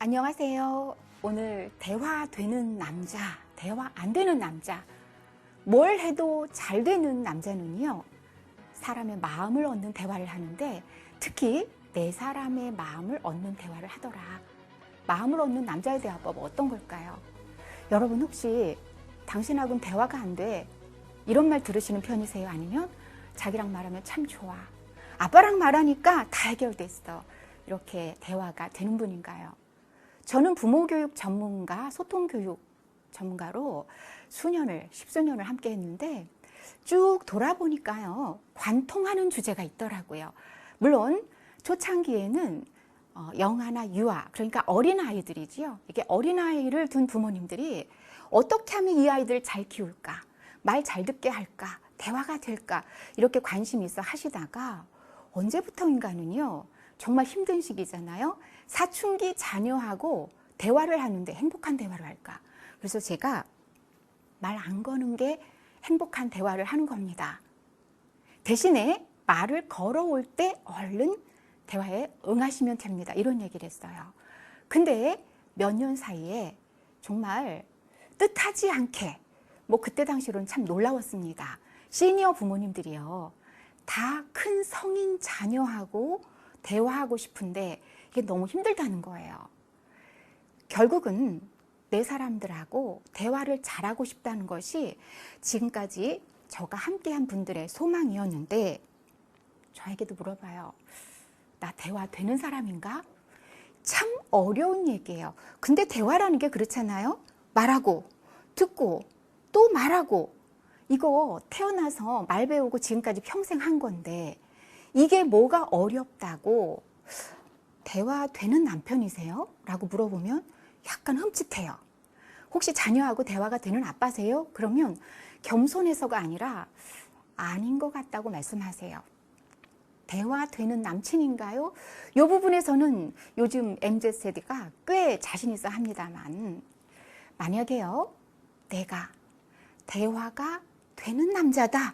안녕하세요. 오늘 대화되는 남자, 대화 안 되는 남자, 뭘 해도 잘 되는 남자는요, 사람의 마음을 얻는 대화를 하는데 특히 네 사람의 마음을 얻는 대화를 하더라. 마음을 얻는 남자의 대화법 어떤 걸까요? 여러분 혹시 당신하고는 대화가 안 돼, 이런 말 들으시는 편이세요? 아니면 자기랑 말하면 참 좋아, 아빠랑 말하니까 다 해결됐어, 이렇게 대화가 되는 분인가요? 저는 부모교육 전문가, 소통교육 전문가로 십수년을 함께 했는데 쭉 돌아보니까요, 관통하는 주제가 있더라고요. 물론 초창기에는 영아나 유아, 그러니까 어린아이들이지요. 이게 어린아이를 둔 부모님들이 어떻게 하면 이 아이들을 잘 키울까, 말 잘 듣게 할까, 대화가 될까, 이렇게 관심이 있어 하시다가 언제부터인가는요, 정말 힘든 시기잖아요. 사춘기 자녀하고 대화를 하는데 행복한 대화를 할까. 그래서 제가 말 안 거는 게 행복한 대화를 하는 겁니다. 대신에 말을 걸어올 때 얼른 대화에 응하시면 됩니다. 이런 얘기를 했어요. 근데 몇 년 사이에 정말 뜻하지 않게, 그때 당시로는 참 놀라웠습니다. 시니어 부모님들이요, 다 큰 성인 자녀하고 대화하고 싶은데 이게 너무 힘들다는 거예요. 결국은 내 사람들하고 대화를 잘하고 싶다는 것이 지금까지 저가 함께한 분들의 소망이었는데, 저에게도 물어봐요. 나 대화 되는 사람인가? 참 어려운 얘기예요. 근데 대화라는 게 그렇잖아요. 말하고 듣고 또 말하고, 이거 태어나서 말 배우고 지금까지 평생 한 건데 이게 뭐가 어렵다고 대화 되는 남편이세요? 라고 물어보면 약간 흠칫해요. 혹시 자녀하고 대화가 되는 아빠세요? 그러면 겸손해서가 아니라 아닌 것 같다고 말씀하세요. 대화 되는 남친인가요? 이 부분에서는 요즘 MZ세대가 꽤 자신 있어 합니다만, 만약에요, 내가 대화가 되는 남자다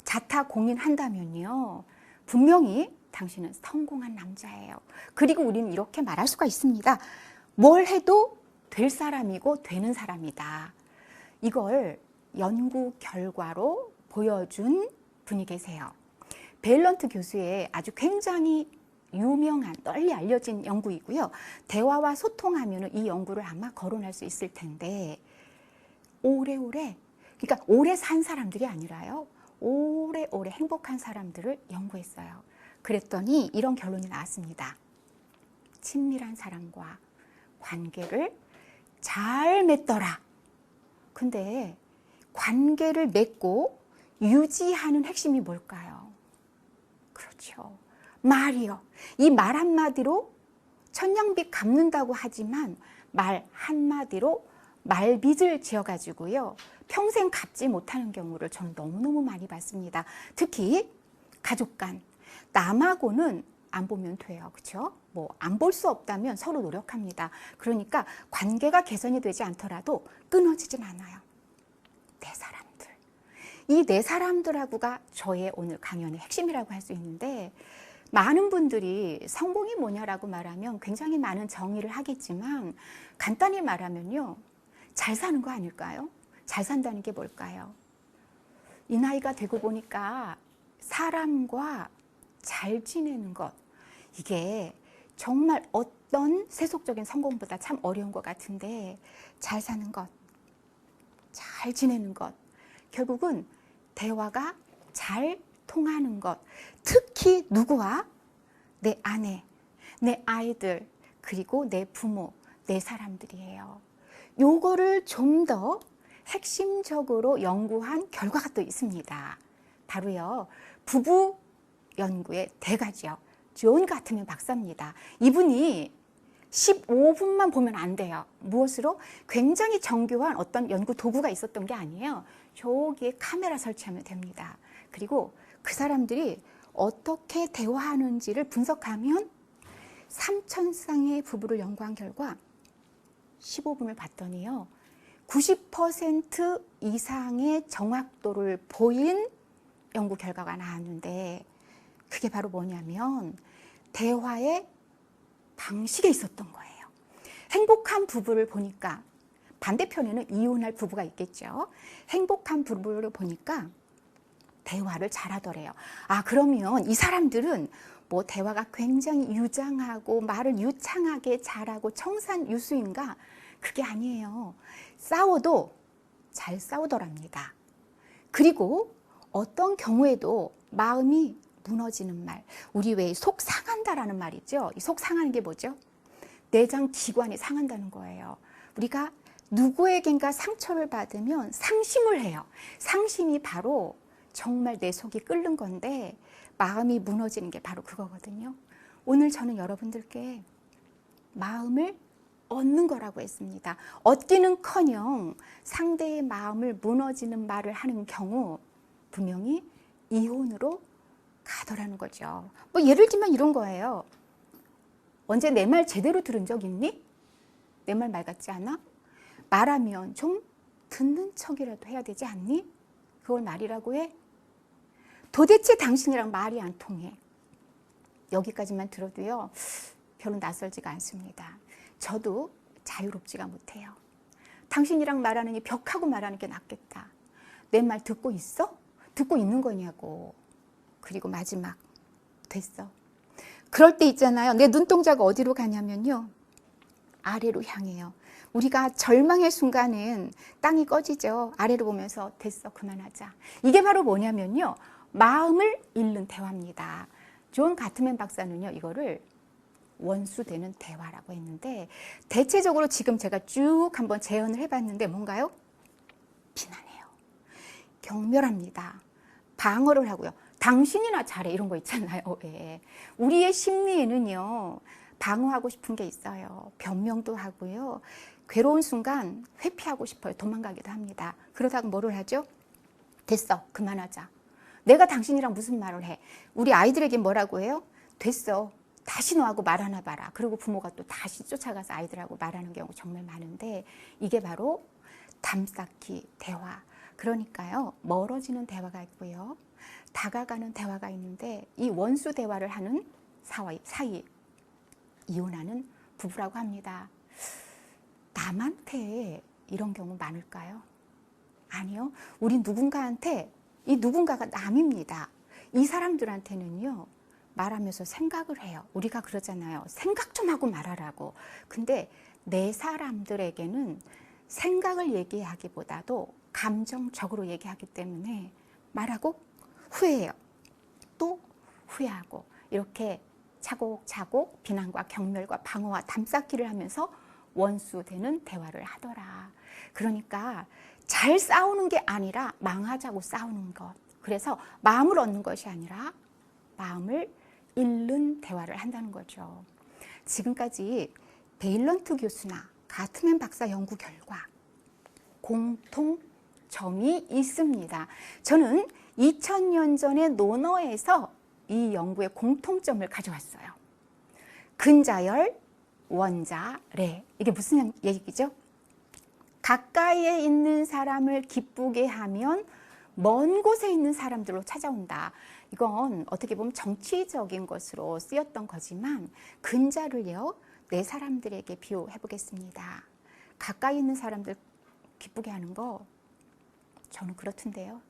자타공인한다면요, 분명히 당신은 성공한 남자예요. 그리고 우리는 이렇게 말할 수가 있습니다. 뭘 해도 될 사람이고 되는 사람이다. 이걸 연구 결과로 보여준 분이 계세요. 벨런트 교수의 아주 굉장히 유명한, 널리 알려진 연구이고요. 대화와 소통하면 이 연구를 아마 거론할 수 있을 텐데, 오래오래, 그러니까 오래 산 사람들이 아니라요, 오래오래 행복한 사람들을 연구했어요. 그랬더니 이런 결론이 나왔습니다. 친밀한 사람과 관계를 잘 맺더라. 근데 관계를 맺고 유지하는 핵심이 뭘까요? 그렇죠, 말이요. 이 말 한마디로 천냥빚 갚는다고 하지만 말 한마디로 말빚을 지어가지고요, 평생 갚지 못하는 경우를 저는 너무너무 많이 봤습니다. 특히 가족 간, 남하고는 안 보면 돼요. 그렇죠? 안 볼 수 없다면 서로 노력합니다. 그러니까 관계가 개선이 되지 않더라도 끊어지진 않아요. 내 사람들. 이 내 사람들하고가 저의 오늘 강연의 핵심이라고 할 수 있는데, 많은 분들이 성공이 뭐냐라고 말하면 굉장히 많은 정의를 하겠지만, 간단히 말하면요, 잘 사는 거 아닐까요? 잘 산다는 게 뭘까요? 이 나이가 되고 보니까 사람과 잘 지내는 것, 이게 정말 어떤 세속적인 성공보다 참 어려운 것 같은데, 잘 사는 것, 잘 지내는 것, 결국은 대화가 잘 통하는 것, 특히 누구와? 내 아내, 내 아이들, 그리고 내 부모, 내 사람들이에요. 요거를 좀 더 핵심적으로 연구한 결과가 또 있습니다. 바로요, 부부 연구의 대가죠. 존 가트맨 박사입니다. 이분이 15분만 보면 안 돼요. 무엇으로? 굉장히 정교한 어떤 연구 도구가 있었던 게 아니에요. 저기에 카메라 설치하면 됩니다. 그리고 그 사람들이 어떻게 대화하는지를 분석하면 3,000쌍의 부부를 연구한 결과 15분을 봤더니요, 90% 이상의 정확도를 보인 연구 결과가 나왔는데, 그게 바로 뭐냐면 대화의 방식에 있었던 거예요. 행복한 부부를 보니까 반대편에는 이혼할 부부가 있겠죠. 행복한 부부를 보니까 대화를 잘하더래요. 아, 그러면 이 사람들은 뭐 대화가 굉장히 유장하고 말을 유창하게 잘하고 청산유수인가? 그게 아니에요. 싸워도 잘 싸우더랍니다. 그리고 어떤 경우에도 마음이 무너지는 말, 우리 왜 속 상한다라는 말이죠. 이 속 상하는 게 뭐죠? 내장 기관이 상한다는 거예요. 우리가 누구에겐가 상처를 받으면 상심을 해요. 상심이 바로 정말 내 속이 끓는 건데 마음이 무너지는 게 바로 그거거든요. 오늘 저는 여러분들께 마음을 얻는 거라고 했습니다. 얻기는커녕 상대의 마음을 무너지는 말을 하는 경우 분명히 이혼으로 가더라는 거죠. 뭐 예를 들면 이런 거예요. 언제 내 말 제대로 들은 적 있니? 내 말 말 같지 않아? 말하면 좀 듣는 척이라도 해야 되지 않니? 그걸 말이라고 해? 도대체 당신이랑 말이 안 통해. 여기까지만 들어도요, 별로 낯설지가 않습니다. 저도 자유롭지가 못해요. 당신이랑 말하느니 벽하고 말하는 게 낫겠다. 내 말 듣고 있어? 듣고 있는 거냐고. 그리고 마지막, 됐어. 그럴 때 있잖아요. 내 눈동자가 어디로 가냐면요, 아래로 향해요. 우리가 절망의 순간은 땅이 꺼지죠. 아래로 보면서 됐어, 그만하자. 이게 바로 뭐냐면요, 마음을 잃는 대화입니다. 존 가트맨 박사는요, 이거를 원수되는 대화라고 했는데, 대체적으로 지금 제가 쭉 한번 재현을 해봤는데 뭔가요? 비난해요. 경멸합니다. 방어를 하고요. 당신이나 잘해, 이런 거 있잖아요. 예. 우리의 심리에는요, 방어하고 싶은 게 있어요. 변명도 하고요. 괴로운 순간 회피하고 싶어요. 도망가기도 합니다. 그러다가 뭐를 하죠? 됐어, 그만하자. 내가 당신이랑 무슨 말을 해? 우리 아이들에게 뭐라고 해요? 됐어, 다시 너하고 말하나 봐라. 그리고 부모가 또 다시 쫓아가서 아이들하고 말하는 경우 정말 많은데, 이게 바로 담쌓기 대화. 그러니까요, 멀어지는 대화가 있고요, 다가가는 대화가 있는데, 이 원수 대화를 하는 사이 이혼하는 부부라고 합니다. 남한테 이런 경우 많을까요? 아니요. 우리 누군가한테, 이 누군가가 남입니다. 이 사람들한테는요, 말하면서 생각을 해요. 우리가 그러잖아요. 생각 좀 하고 말하라고. 근데 내 사람들에게는 생각을 얘기하기보다도 감정적으로 얘기하기 때문에 말하고 후회해요. 또 후회하고, 이렇게 차곡차곡 비난과 경멸과 방어와 담쌓기를 하면서 원수되는 대화를 하더라. 그러니까 잘 싸우는 게 아니라 망하자고 싸우는 것. 그래서 마음을 얻는 것이 아니라 마음을 잃는 대화를 한다는 거죠. 지금까지 베일런트 교수나 가트맨 박사 연구 결과 공통점이 있습니다. 저는 2000년 전에 논어에서 이 연구의 공통점을 가져왔어요. 근자열, 원자래. 이게 무슨 얘기죠? 가까이에 있는 사람을 기쁘게 하면 먼 곳에 있는 사람들로 찾아온다. 이건 어떻게 보면 정치적인 것으로 쓰였던 거지만, 근자를요, 내 사람들에게 비유해 보겠습니다. 가까이 있는 사람들 기쁘게 하는 거 저는 그렇던데요.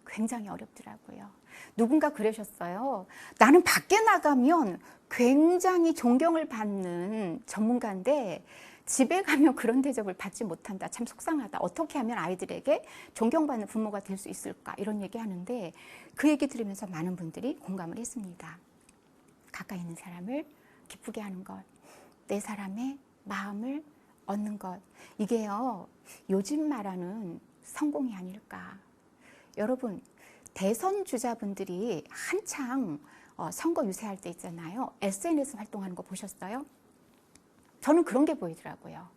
굉장히 어렵더라고요. 누군가 그러셨어요. 나는 밖에 나가면 굉장히 존경을 받는 전문가인데 집에 가면 그런 대접을 받지 못한다. 참 속상하다. 어떻게 하면 아이들에게 존경받는 부모가 될 수 있을까? 이런 얘기 하는데, 그 얘기 들으면서 많은 분들이 공감을 했습니다. 가까이 있는 사람을 기쁘게 하는 것, 내 사람의 마음을 얻는 것, 이게요, 요즘 말하는 성공이 아닐까. 여러분, 대선 주자분들이 한창 선거 유세할 때 있잖아요. SNS 활동하는 거 보셨어요? 저는 그런 게 보이더라고요.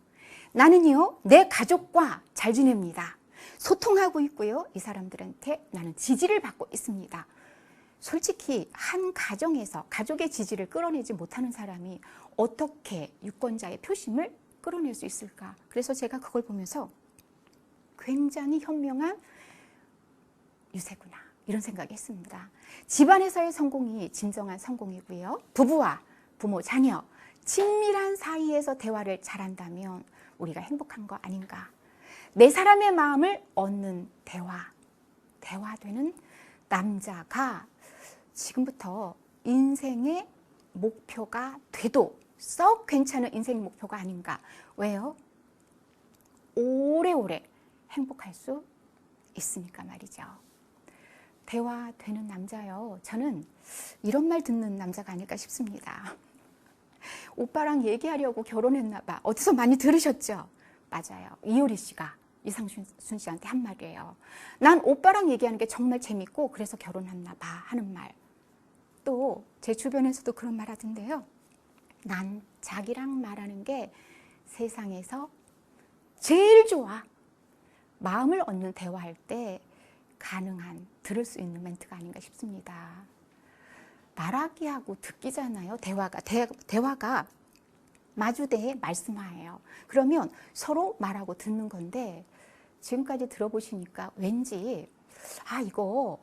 나는요, 내 가족과 잘 지냅니다. 소통하고 있고요, 이 사람들한테 나는 지지를 받고 있습니다. 솔직히 한 가정에서 가족의 지지를 끌어내지 못하는 사람이 어떻게 유권자의 표심을 끌어낼 수 있을까? 그래서 제가 그걸 보면서 굉장히 현명한 유세구나, 이런 생각이 했습니다. 집안에서의 성공이 진정한 성공이고요, 부부와 부모, 자녀, 친밀한 사이에서 대화를 잘한다면 우리가 행복한 거 아닌가. 내 사람의 마음을 얻는 대화되는 남자가 지금부터 인생의 목표가 돼도 썩 괜찮은 인생 목표가 아닌가. 왜요? 오래오래 행복할 수 있으니까 말이죠. 대화되는 남자요. 저는 이런 말 듣는 남자가 아닐까 싶습니다. 오빠랑 얘기하려고 결혼했나 봐. 어디서 많이 들으셨죠? 맞아요. 이효리 씨가 이상순 씨한테 한 말이에요. 난 오빠랑 얘기하는 게 정말 재밌고 그래서 결혼했나 봐 하는 말. 또 제 주변에서도 그런 말 하던데요. 난 자기랑 말하는 게 세상에서 제일 좋아. 마음을 얻는 대화할 때 가능한 들을 수 있는 멘트가 아닌가 싶습니다. 말하기하고 듣기잖아요. 대화가 마주대의 말씀화예요. 그러면 서로 말하고 듣는 건데 지금까지 들어보시니까 왠지 이거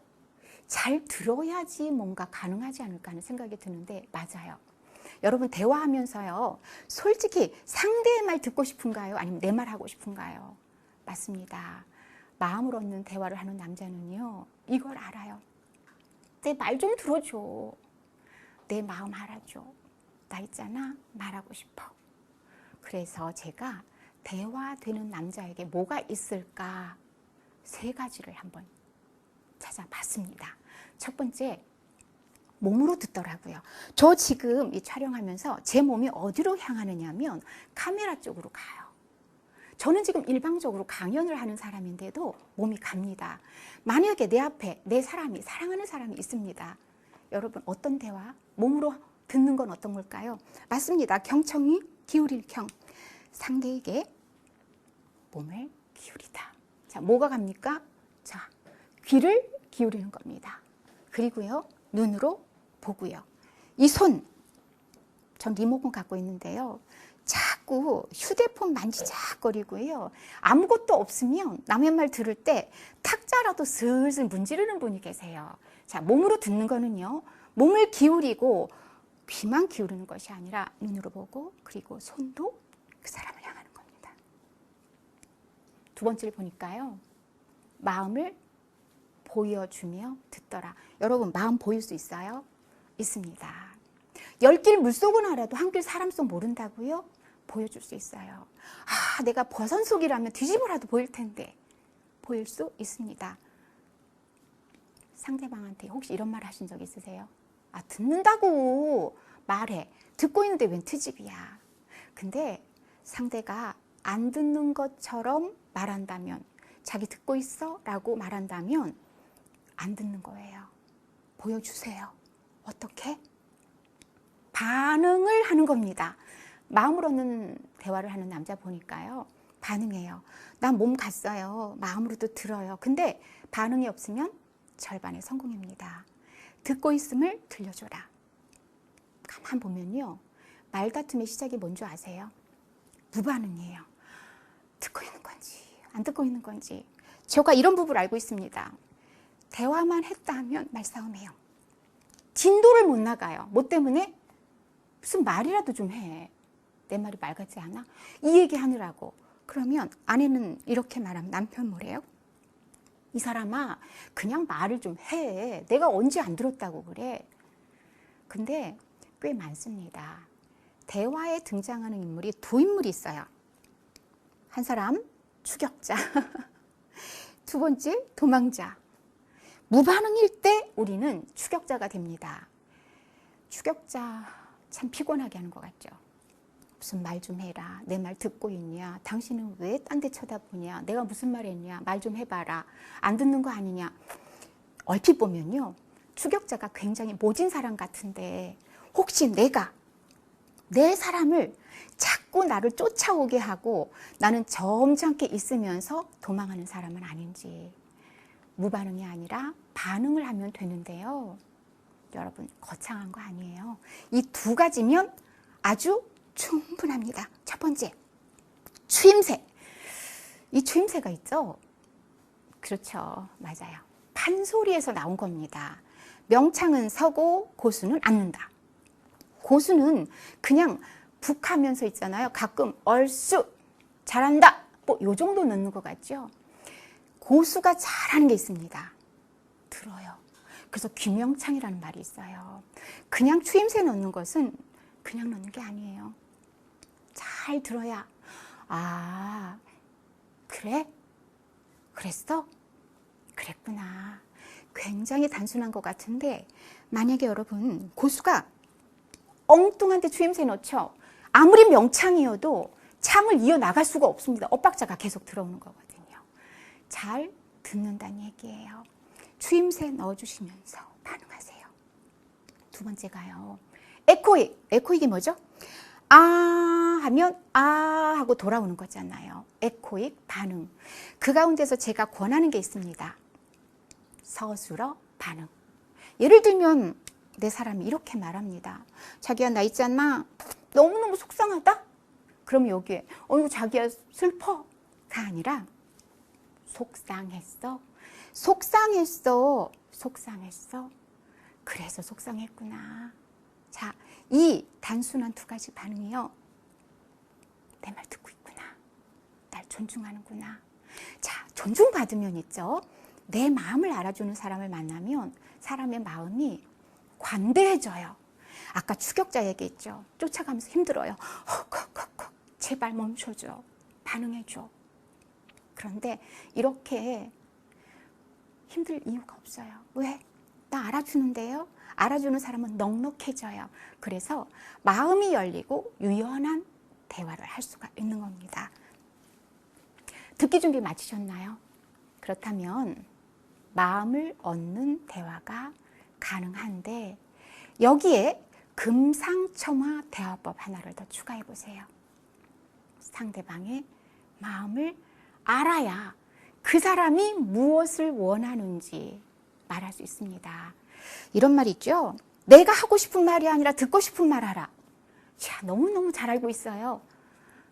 잘 들어야지 뭔가 가능하지 않을까 하는 생각이 드는데 맞아요. 여러분 대화하면서요. 솔직히 상대의 말 듣고 싶은가요? 아니면 내 말 하고 싶은가요? 맞습니다. 마음을 얻는 대화를 하는 남자는요. 이걸 알아요. 내 말 좀 들어줘. 내 마음 알아줘. 나 있잖아. 말하고 싶어. 그래서 제가 대화되는 남자에게 뭐가 있을까 3가지를 한번 찾아봤습니다. 첫 번째, 몸으로 듣더라고요. 저 지금 이 촬영하면서 제 몸이 어디로 향하느냐면 카메라 쪽으로 가요. 저는 지금 일방적으로 강연을 하는 사람인데도 몸이 갑니다. 만약에 내 앞에 내 사람이 사랑하는 사람이 있습니다. 여러분 어떤 대화? 몸으로 듣는 건 어떤 걸까요? 맞습니다. 경청이 기울일 경. 상대에게 몸을 기울이다. 자, 뭐가 갑니까? 자, 귀를 기울이는 겁니다. 그리고요, 눈으로 보고요. 이 손, 전 리모컨 갖고 있는데요. 자꾸 휴대폰 만지작거리고요. 아무것도 없으면 남의 말 들을 때 탁자라도 슬슬 문지르는 분이 계세요. 자, 몸으로 듣는 거는요. 몸을 기울이고 귀만 기울이는 것이 아니라 눈으로 보고 그리고 손도 그 사람을 향하는 겁니다. 2번째를 보니까요. 마음을 보여주며 듣더라. 여러분 마음 보일 수 있어요? 있습니다. 10길 물속은 알아도 한 길 사람 속 모른다고요? 보여줄 수 있어요. 내가 버선 속이라면 뒤집어라도 보일 텐데 보일 수 있습니다. 상대방한테 혹시 이런 말 하신 적 있으세요? 듣는다고 말해. 듣고 있는데 웬 트집이야. 근데 상대가 안 듣는 것처럼 말한다면 자기 듣고 있어? 라고 말한다면 안 듣는 거예요. 보여주세요. 어떻게? 반응을 하는 겁니다. 마음으로는 대화를 하는 남자 보니까요. 반응해요. 난 몸 갔어요. 마음으로도 들어요. 근데 반응이 없으면 절반의 성공입니다. 듣고 있음을 들려줘라. 가만 보면요. 말다툼의 시작이 뭔지 아세요? 무반응이에요. 듣고 있는 건지 안 듣고 있는 건지. 제가 이런 부분을 알고 있습니다. 대화만 했다 하면 말싸움해요. 진도를 못 나가요. 뭐 때문에? 무슨 말이라도 좀 해. 내 말이 말 같지 않아? 이 얘기 하느라고. 그러면 아내는 이렇게 말하면 남편 뭐래요? 이 사람아 그냥 말을 좀 해. 내가 언제 안 들었다고 그래. 근데 꽤 많습니다. 대화에 등장하는 인물이 2인물이 있어요. 한 사람 추격자. 2번째 도망자. 무반응일 때 우리는 추격자가 됩니다. 추격자 참 피곤하게 하는 것 같죠. 무슨 말 좀 해라. 내 말 듣고 있냐. 당신은 왜 딴 데 쳐다보냐. 내가 무슨 말 했냐. 말 좀 해봐라. 안 듣는 거 아니냐. 얼핏 보면요. 추격자가 굉장히 모진 사람 같은데 혹시 내가 내 사람을 자꾸 나를 쫓아오게 하고 나는 점잖게 있으면서 도망하는 사람은 아닌지. 무반응이 아니라 반응을 하면 되는데요. 여러분 거창한 거 아니에요. 이 2가지면 아주 충분합니다. 첫 번째, 추임새. 이 추임새가 있죠? 그렇죠. 맞아요. 판소리에서 나온 겁니다. 명창은 서고 고수는 앉는다. 고수는 그냥 북 하면서 있잖아요. 가끔 얼쑤 잘한다 뭐 요 정도 넣는 것 같죠. 고수가 잘하는 게 있습니다. 들어요. 그래서 귀명창이라는 말이 있어요. 그냥 추임새 넣는 것은 그냥 넣는 게 아니에요. 잘 들어야 아 그래? 그랬어? 그랬구나. 굉장히 단순한 것 같은데 만약에 여러분 고수가 엉뚱한 데 추임새 넣죠. 아무리 명창이어도 창을 이어나갈 수가 없습니다. 엇박자가 계속 들어오는 거거든요. 잘 듣는다는 얘기예요. 추임새 넣어주시면서 반응하세요. 두 번째가요. 에코익. 에코익이 뭐죠? 아 하면 아 하고 돌아오는 거잖아요. 에코익 반응. 그 가운데서 제가 권하는 게 있습니다. 서술어 반응. 예를 들면 내 사람이 이렇게 말합니다. 자기야 나 있잖아. 너무너무 속상하다? 그럼 여기에 이거 자기야 슬퍼가 아니라 속상했어. 속상했어. 속상했어. 그래서 속상했구나. 자, 이 단순한 두 가지 반응이요. 내 말 듣고 있구나. 날 존중하는구나. 자, 존중받으면 있죠. 내 마음을 알아주는 사람을 만나면 사람의 마음이 관대해져요. 아까 추격자 얘기했죠. 쫓아가면서 힘들어요. 헉헉헉헉. 제발 멈춰줘. 반응해줘. 그런데 이렇게 힘들 이유가 없어요. 왜? 나 알아주는데요. 알아주는 사람은 넉넉해져요. 그래서 마음이 열리고 유연한 대화를 할 수가 있는 겁니다. 듣기 준비 마치셨나요? 그렇다면 마음을 얻는 대화가 가능한데 여기에 금상첨화 대화법 하나를 더 추가해 보세요. 상대방의 마음을 알아야 그 사람이 무엇을 원하는지 말할 수 있습니다. 이런 말 있죠. 내가 하고 싶은 말이 아니라 듣고 싶은 말 하라. 자, 너무너무 잘 알고 있어요.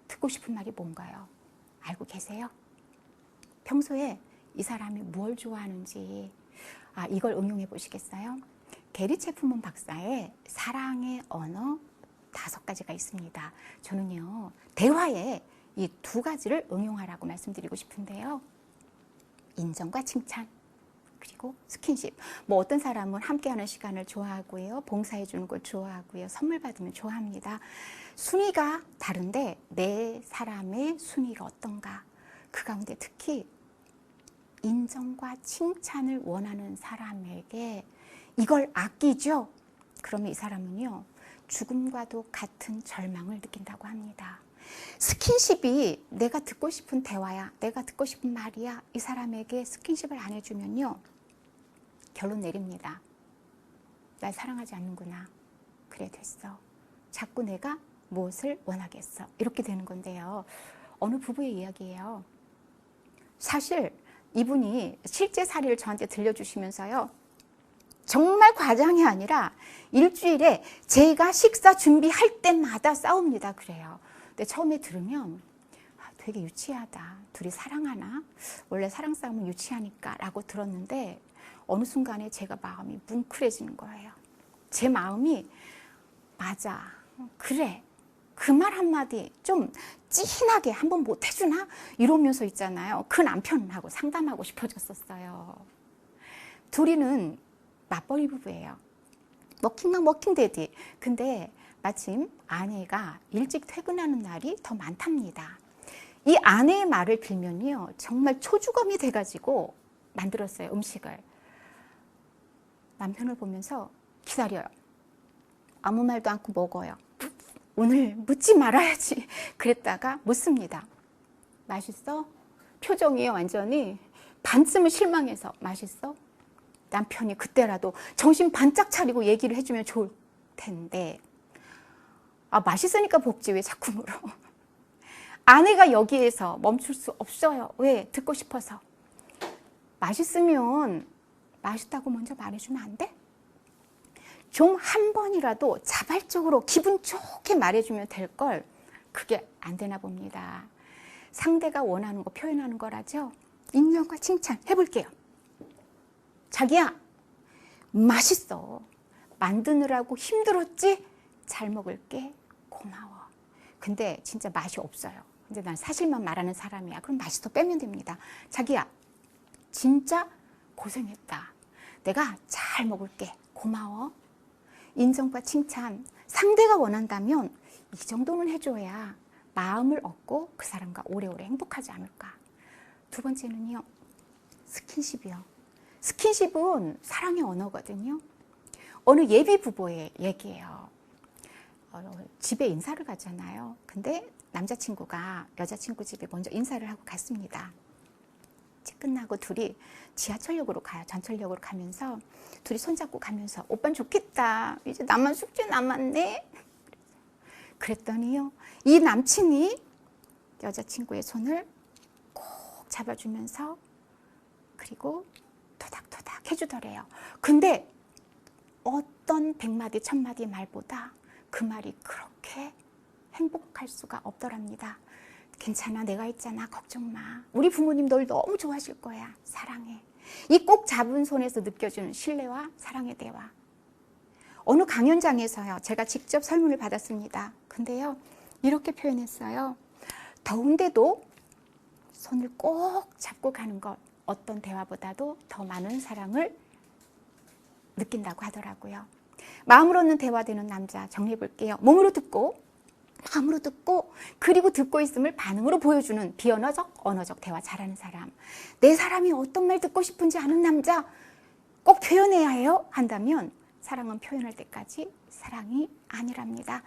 듣고 싶은 말이 뭔가요? 알고 계세요? 평소에 이 사람이 뭘 좋아하는지 이걸 응용해 보시겠어요? 게리 체프먼 박사의 사랑의 언어 5가지가 있습니다. 저는요 대화에 이 2가지를 응용하라고 말씀드리고 싶은데요. 인정과 칭찬 그리고 스킨십. 뭐 어떤 사람은 함께하는 시간을 좋아하고요. 봉사해 주는 걸 좋아하고요. 선물 받으면 좋아합니다. 순위가 다른데 내 사람의 순위가 어떤가. 그 가운데 특히 인정과 칭찬을 원하는 사람에게 이걸 아끼죠. 그러면 이 사람은요. 죽음과도 같은 절망을 느낀다고 합니다. 스킨십이 내가 듣고 싶은 대화야. 내가 듣고 싶은 말이야. 이 사람에게 스킨십을 안 해주면요. 결론 내립니다. 날 사랑하지 않는구나. 그래 됐어. 자꾸 내가 무엇을 원하겠어. 이렇게 되는 건데요. 어느 부부의 이야기예요. 사실 이분이 실제 사례를 저한테 들려주시면서요. 정말 과장이 아니라 일주일에 제가 식사 준비할 때마다 싸웁니다. 그래요. 근데 처음에 들으면 되게 유치하다. 둘이 사랑하나? 원래 사랑 싸움은 유치하니까 라고 들었는데 어느 순간에 제가 마음이 뭉클해지는 거예요. 제 마음이 맞아. 그래. 그 말 한마디 좀 찐하게 한번 못 해주나? 이러면서 있잖아요. 그 남편하고 상담하고 싶어졌었어요. 둘이는 맞벌이 부부예요. 워킹맘 워킹데디. 근데 마침 아내가 일찍 퇴근하는 날이 더 많답니다. 이 아내의 말을 빌면요. 정말 초주검이 돼가지고 만들었어요. 음식을. 남편을 보면서 기다려요. 아무 말도 않고 먹어요. 오늘 묻지 말아야지. 그랬다가 묻습니다. 맛있어? 표정이 완전히 반쯤은 실망해서 맛있어? 남편이 그때라도 정신 반짝 차리고 얘기를 해주면 좋을 텐데 맛있으니까 먹지 왜 자꾸 물어. 아내가 여기에서 멈출 수 없어요. 왜? 듣고 싶어서. 맛있으면 맛있다고 먼저 말해주면 안 돼? 좀 한 번이라도 자발적으로 기분 좋게 말해주면 될 걸 그게 안 되나 봅니다. 상대가 원하는 거 표현하는 거라죠. 인정과 칭찬 해볼게요. 자기야 맛있어. 만드느라고 힘들었지? 잘 먹을게. 고마워. 근데 진짜 맛이 없어요. 근데 난 사실만 말하는 사람이야. 그럼 맛이 더 빼면 됩니다. 자기야, 진짜 고생했다. 내가 잘 먹을게. 고마워. 인정과 칭찬. 상대가 원한다면 이 정도는 해줘야 마음을 얻고 그 사람과 오래오래 행복하지 않을까. 두 번째는요, 스킨십이요. 스킨십은 사랑의 언어거든요. 어느 예비 부부의 얘기예요. 집에 인사를 가잖아요. 근데 남자친구가 여자친구 집에 먼저 인사를 하고 갔습니다. 끝나고 둘이 지하철역으로 가요. 전철역으로 가면서 둘이 손잡고 가면서 오빤 좋겠다. 이제 나만 숙제 남았네. 그랬더니요, 이 남친이 여자친구의 손을 꼭 잡아주면서 그리고 토닥토닥 해주더래요. 근데 어떤 100마디 1000마디 말보다 그 말이 그렇게 행복할 수가 없더랍니다. 괜찮아, 내가 있잖아, 걱정 마. 우리 부모님 널 너무 좋아하실 거야. 사랑해. 이 꼭 잡은 손에서 느껴지는 신뢰와 사랑의 대화. 어느 강연장에서요, 제가 직접 설문을 받았습니다. 근데요, 이렇게 표현했어요. 더운데도 손을 꼭 잡고 가는 것, 어떤 대화보다도 더 많은 사랑을 느낀다고 하더라고요. 마음으로 얻는 대화되는 남자 정리해 볼게요. 몸으로 듣고, 마음으로 듣고, 그리고 듣고 있음을 반응으로 보여주는 비언어적, 언어적 대화 잘하는 사람. 내 사람이 어떤 말 듣고 싶은지 아는 남자, 꼭 표현해야 해요? 한다면 사랑은 표현할 때까지 사랑이 아니랍니다.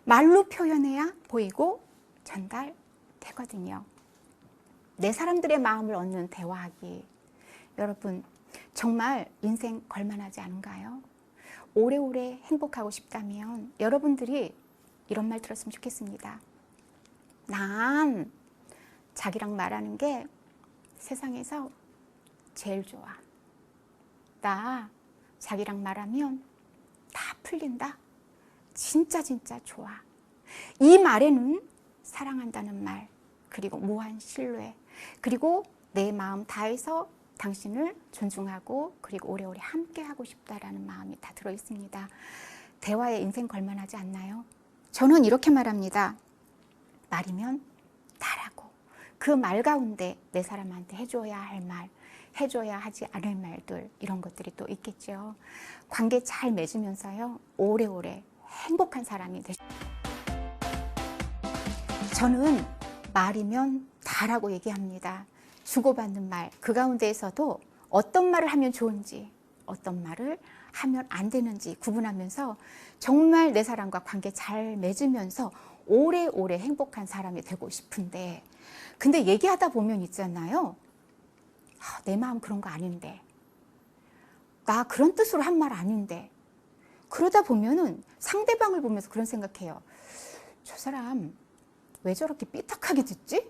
말로 표현해야 보이고 전달되거든요. 내 사람들의 마음을 얻는 대화하기. 여러분, 정말 인생 걸만하지 않은가요? 오래오래 행복하고 싶다면 여러분들이 이런 말 들었으면 좋겠습니다. 난 자기랑 말하는 게 세상에서 제일 좋아. 나 자기랑 말하면 다 풀린다. 진짜 좋아. 이 말에는 사랑한다는 말, 그리고 무한 신뢰, 그리고 내 마음 다해서 당신을 존중하고 그리고 오래오래 함께하고 싶다라는 마음이 다 들어있습니다. 대화에 인생 걸만하지 않나요? 저는 이렇게 말합니다. 말이면 다라고. 그 말 가운데 내 사람한테 해줘야 할 말, 해줘야 하지 않을 말들, 이런 것들이 또 있겠죠. 관계 잘 맺으면서요, 오래오래 행복한 사람이 되시죠. 저는 말이면 다라고 얘기합니다. 주고받는 말, 그 가운데에서도 어떤 말을 하면 좋은지, 어떤 말을 하면 안 되는지 구분하면서 정말 내 사람과 관계 잘 맺으면서 오래오래 행복한 사람이 되고 싶은데, 근데 얘기하다 보면 있잖아요. 내 마음 그런 거 아닌데, 나 그런 뜻으로 한 말 아닌데, 그러다 보면은 상대방을 보면서 그런 생각해요. 저 사람 왜 저렇게 삐딱하게 듣지?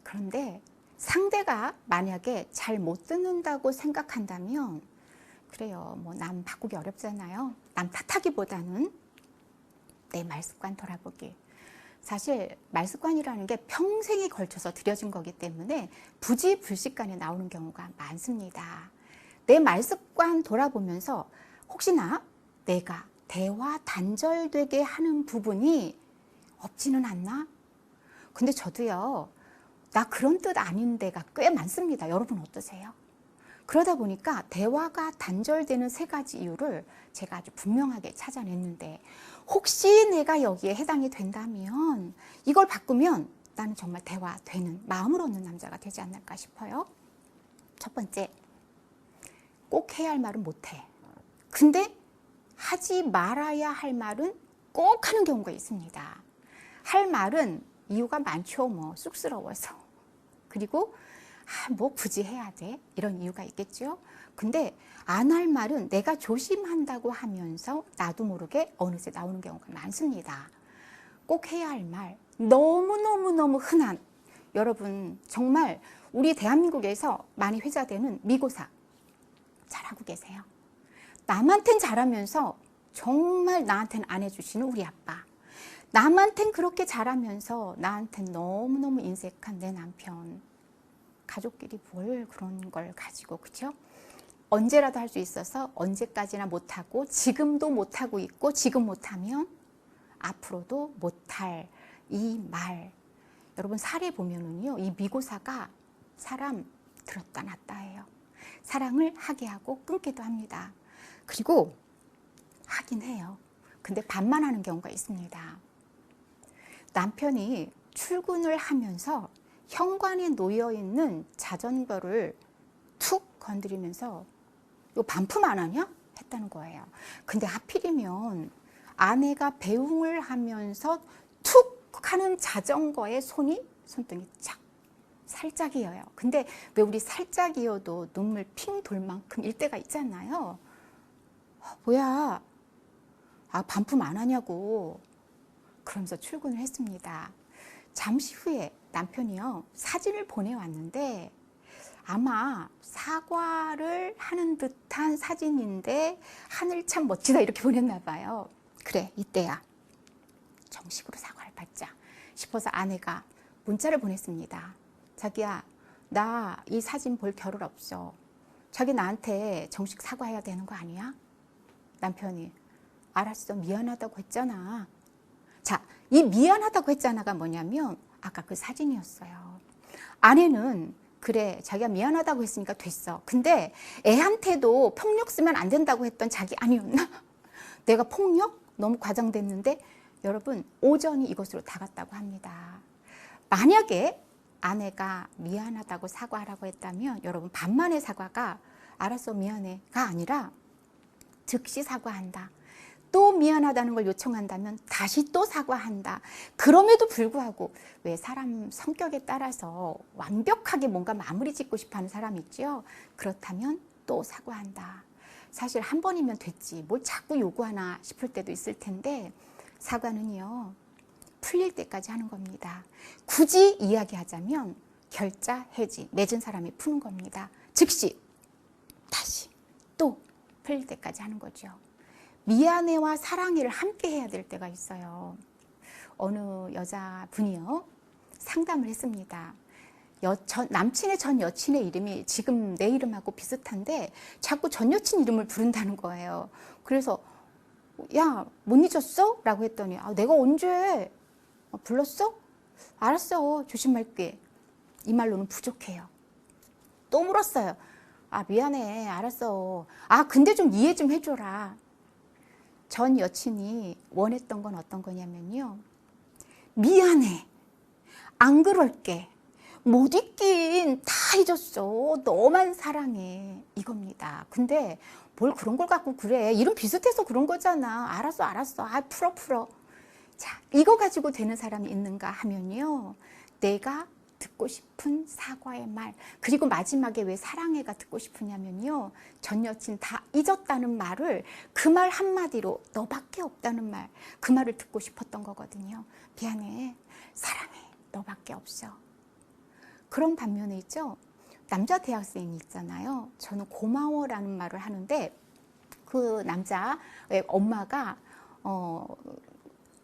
그런데 상대가 만약에 잘 못 듣는다고 생각한다면, 그래요, 뭐 남 바꾸기 어렵잖아요. 남 탓하기보다는 내 말습관 돌아보기. 사실 말습관이라는 게 평생에 걸쳐서 들여진 거기 때문에 부지불식간에 나오는 경우가 많습니다. 내 말습관 돌아보면서 혹시나 내가 대화 단절되게 하는 부분이 없지는 않나? 근데 저도요, 나 그런 뜻 아닌데가 꽤 많습니다. 여러분 어떠세요? 그러다 보니까 대화가 단절되는 3가지 이유를 제가 아주 분명하게 찾아냈는데, 혹시 내가 여기에 해당이 된다면 이걸 바꾸면 나는 정말 대화되는, 마음을 얻는 남자가 되지 않을까 싶어요. 첫 번째, 꼭 해야 할 말은 못해. 근데 하지 말아야 할 말은 꼭 하는 경우가 있습니다. 할 말은 이유가 많죠. 뭐 쑥스러워서, 그리고 뭐 굳이 해야 돼? 이런 이유가 있겠죠. 근데 안 할 말은 내가 조심한다고 하면서 나도 모르게 어느새 나오는 경우가 많습니다. 꼭 해야 할 말, 너무너무 흔한, 여러분 정말 우리 대한민국에서 많이 회자되는 미고사 잘하고 계세요. 남한텐 잘하면서 정말 나한텐 안 해주시는 우리 아빠, 남한텐 그렇게 잘하면서 나한텐 너무너무 인색한 내 남편. 가족끼리 뭘 그런 걸 가지고, 그죠? 언제라도 할 수 있어서 언제까지나 못하고, 지금도 못하고 있고, 지금 못하면 앞으로도 못할 이 말, 여러분 사례 보면은요, 이 미고사가 사람 들었다 놨다 해요. 사랑을 하게 하고 끊기도 합니다. 그리고 하긴 해요. 근데 반만 하는 경우가 있습니다. 남편이 출근을 하면서 현관에 놓여 있는 자전거를 툭 건드리면서 이거 반품 안 하냐? 했다는 거예요. 근데 하필이면 아내가 배웅을 하면서 툭 하는 자전거에 손등이 착 살짝이어요. 근데 왜 우리 살짝이어도 눈물 핑 돌 만큼 일 때가 있잖아요. 뭐야, 반품 안 하냐고 그러면서 출근을 했습니다. 잠시 후에 남편이요, 사진을 보내왔는데 아마 사과를 하는 듯한 사진인데 하늘 참 멋지다 이렇게 보냈나 봐요. 그래, 이때야 정식으로 사과를 받자 싶어서 아내가 문자를 보냈습니다. 자기야, 나 이 사진 볼 겨를 없어. 자기 나한테 정식 사과해야 되는 거 아니야? 남편이 알았어, 미안하다고 했잖아. 자, 이 미안하다고 했잖아가 뭐냐면 아까 그 사진이었어요. 아내는 그래, 자기가 미안하다고 했으니까 됐어. 근데 애한테도 폭력 쓰면 안 된다고 했던 자기 아니었나? 내가 폭력? 너무 과장됐는데 여러분, 오전이 이것으로 다 갔다고 합니다. 만약에 아내가 미안하다고 사과하라고 했다면 여러분, 반만의 사과가 알았어, 미안해가 아니라 즉시 사과한다. 또 미안하다는 걸 요청한다면 다시 또 사과한다. 그럼에도 불구하고 왜 사람 성격에 따라서 완벽하게 뭔가 마무리 짓고 싶어하는 사람 있죠? 그렇다면 또 사과한다. 사실 한 번이면 됐지. 뭘 자꾸 요구하나 싶을 때도 있을 텐데 사과는요, 풀릴 때까지 하는 겁니다. 굳이 이야기하자면 결자, 해지, 맺은 사람이 푸는 겁니다. 즉시 다시 또 풀릴 때까지 하는 거죠. 미안해와 사랑해를 함께 해야 될 때가 있어요. 어느 여자분이요, 상담을 했습니다. 남친의 전 여친의 이름이 지금 내 이름하고 비슷한데 자꾸 전 여친 이름을 부른다는 거예요. 그래서 야, 못 잊었어? 라고 했더니 내가 언제 불렀어? 알았어, 조심할게. 이 말로는 부족해요. 또 물었어요. 미안해, 알았어. 근데 좀 이해 좀 해줘라. 전 여친이 원했던 건 어떤 거냐면요, 미안해, 안 그럴게, 못 잊긴 다 잊었어, 너만 사랑해, 이겁니다. 근데 뭘 그런 걸 갖고 그래, 이름 비슷해서 그런 거잖아. 알았어, 풀어. 자, 이거 가지고 되는 사람이 있는가 하면요, 내가 듣고 싶은 사과의 말, 그리고 마지막에 왜 사랑해가 듣고 싶으냐면요, 전 여친 다 잊었다는 말을 그 말 한마디로 너밖에 없다는 말, 그 말을 듣고 싶었던 거거든요. 미안해, 사랑해, 너밖에 없어. 그런 반면에 있죠, 남자 대학생이 있잖아요. 저는 고마워라는 말을 하는데 그 남자의 엄마가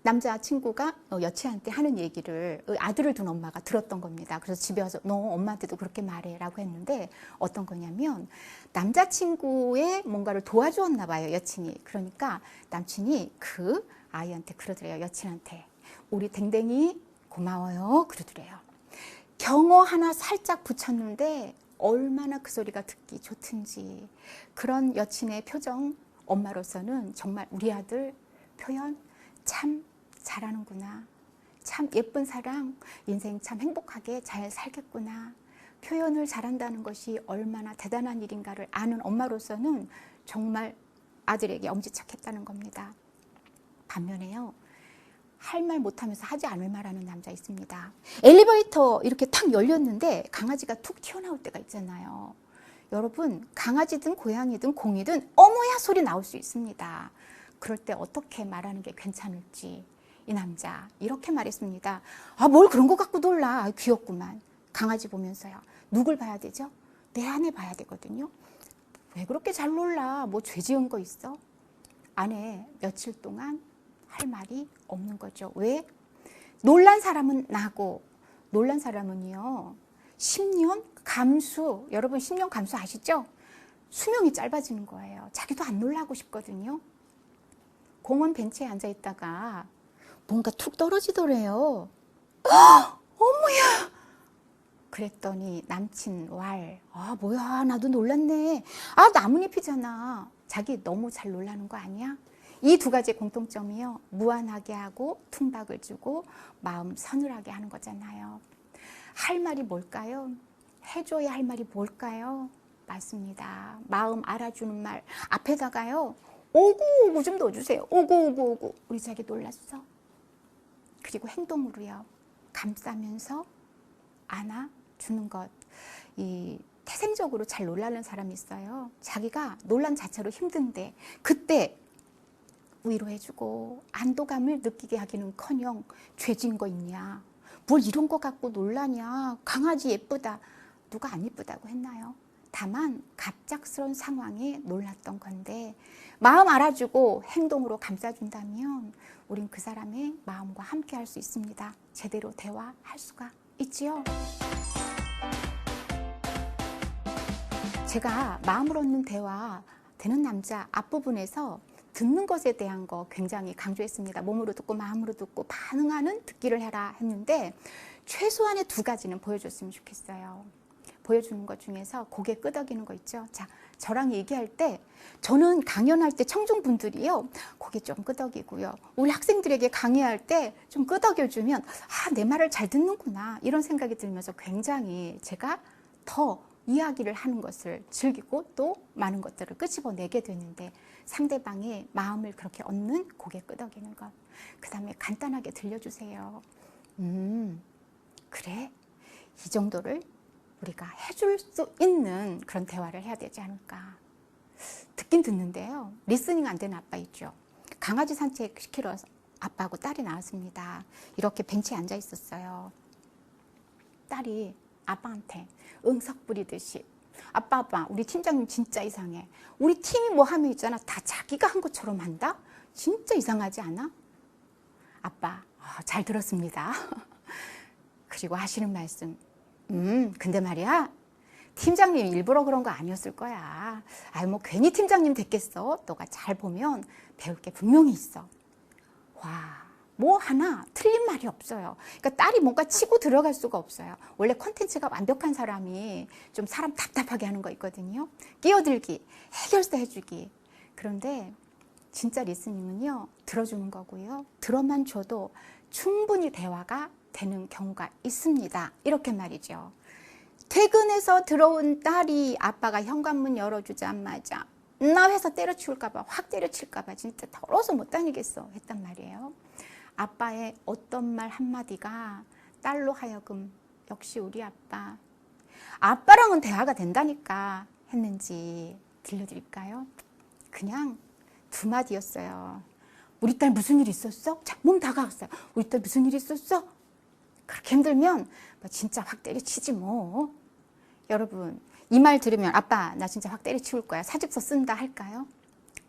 남자친구가 여친한테 하는 얘기를 아들을 둔 엄마가 들었던 겁니다. 그래서 집에 와서 너 엄마한테도 그렇게 말해 라고 했는데 어떤 거냐면 남자친구의 뭔가를 도와주었나 봐요, 여친이. 그러니까 남친이 그 아이한테 그러더래요, 여친한테. 우리 댕댕이 고마워요 그러더래요. 경어 하나 살짝 붙였는데 얼마나 그 소리가 듣기 좋든지. 그런 여친의 표정, 엄마로서는 정말 우리 아들 표현 참 잘하는구나. 참 예쁜 사랑, 인생 참 행복하게 잘 살겠구나. 표현을 잘한다는 것이 얼마나 대단한 일인가를 아는 엄마로서는 정말 아들에게 엄지척했다는 겁니다. 반면에요, 할 말 못하면서 하지 않을 말하는 남자 있습니다. 엘리베이터 이렇게 탁 열렸는데 강아지가 툭 튀어나올 때가 있잖아요. 여러분, 강아지든 고양이든 공이든 어머야 소리 나올 수 있습니다. 그럴 때 어떻게 말하는 게 괜찮을지 이 남자 이렇게 말했습니다. 뭘 그런 거 갖고 놀라. 귀엽구만. 강아지 보면서요. 누굴 봐야 되죠? 내 아내 봐야 되거든요. 왜 그렇게 잘 놀라? 뭐 죄 지은 거 있어? 아내 며칠 동안 할 말이 없는 거죠. 왜? 놀란 사람은 나고, 놀란 사람은요, 10년 감수, 여러분 10년 감수 아시죠? 수명이 짧아지는 거예요. 자기도 안 놀라고 싶거든요. 공원 벤치에 앉아 있다가 뭔가 툭 떨어지더래요. 어머야! 그랬더니 남친 왈, 아 뭐야 나도 놀랐네. 아 나뭇잎이잖아. 자기 너무 잘 놀라는 거 아니야? 이 두 가지 공통점이요. 무안하게 하고 퉁박을 주고 마음 서늘하게 하는 거잖아요. 할 말이 뭘까요? 해줘야 할 말이 뭘까요? 맞습니다. 마음 알아주는 말 앞에다가요. 오구오구 좀 넣어주세요. 오구오구오구. 우리 자기 놀랐어? 그리고 행동으로요. 감싸면서 안아주는 것. 이 태생적으로 잘 놀라는 사람이 있어요. 자기가 놀란 자체로 힘든데 그때 위로해주고 안도감을 느끼게 하기는커녕 죄진 거 있냐. 뭘 이런 거 갖고 놀라냐. 강아지 예쁘다. 누가 안 예쁘다고 했나요? 다만 갑작스러운 상황에 놀랐던 건데 마음 알아주고 행동으로 감싸준다면 우린 그 사람의 마음과 함께 할 수 있습니다. 제대로 대화할 수가 있지요. 제가 마음을 얻는 대화 되는 남자 앞부분에서 듣는 것에 대한 거 굉장히 강조했습니다. 몸으로 듣고 마음으로 듣고 반응하는 듣기를 해라 했는데 최소한의 두 가지는 보여줬으면 좋겠어요. 보여주는 것 중에서 고개 끄덕이는 거 있죠. 자, 저랑 얘기할 때 저는 강연할 때 청중분들이요. 고개 좀 끄덕이고요. 우리 학생들에게 강의할 때 좀 끄덕여주면 아, 내 말을 잘 듣는구나 이런 생각이 들면서 굉장히 제가 더 이야기를 하는 것을 즐기고 또 많은 것들을 끄집어내게 되는데 상대방의 마음을 그렇게 얻는 고개 끄덕이는 것. 그 다음에 간단하게 들려주세요. 그래? 이 정도를 우리가 해줄 수 있는 그런 대화를 해야 되지 않을까. 듣긴 듣는데요. 리스닝 안 되는 아빠 있죠. 강아지 산책시키러 아빠하고 딸이 나왔습니다. 이렇게 벤치에 앉아 있었어요. 딸이 아빠한테 응석 부리듯이 아빠 우리 팀장님 진짜 이상해. 우리 팀이 뭐 하면 있잖아. 다 자기가 한 것처럼 한다? 진짜 이상하지 않아? 아빠 잘 들었습니다. 그리고 하시는 말씀 근데 말이야 팀장님 일부러 그런 거 아니었을 거야. 아유 뭐 괜히 팀장님 됐겠어. 너가 잘 보면 배울 게 분명히 있어. 와, 뭐 하나 틀린 말이 없어요. 그러니까 딸이 뭔가 치고 들어갈 수가 없어요. 원래 콘텐츠가 완벽한 사람이 좀 사람 답답하게 하는 거 있거든요. 끼어들기, 해결사 해주기. 그런데 진짜 리스닝은요, 들어주는 거고요. 들어만 줘도 충분히 대화가 되는 경우가 있습니다. 이렇게 말이죠. 퇴근해서 들어온 딸이 아빠가 현관문 열어주자마자 나 회사 때려치울까봐 확 때려칠까봐 진짜 더러워서 못 다니겠어 했단 말이에요. 아빠의 어떤 말 한마디가 딸로 하여금 역시 우리 아빠 아빠랑은 대화가 된다니까 했는지 들려드릴까요? 그냥 두 마디였어요. 우리 딸 무슨 일 있었어? 자, 몸 다가왔어요. 우리 딸 무슨 일 있었어? 그렇게 힘들면 진짜 확 때려치지 뭐. 여러분 이 말 들으면 아빠 나 진짜 확 때려치울 거야. 사직서 쓴다 할까요?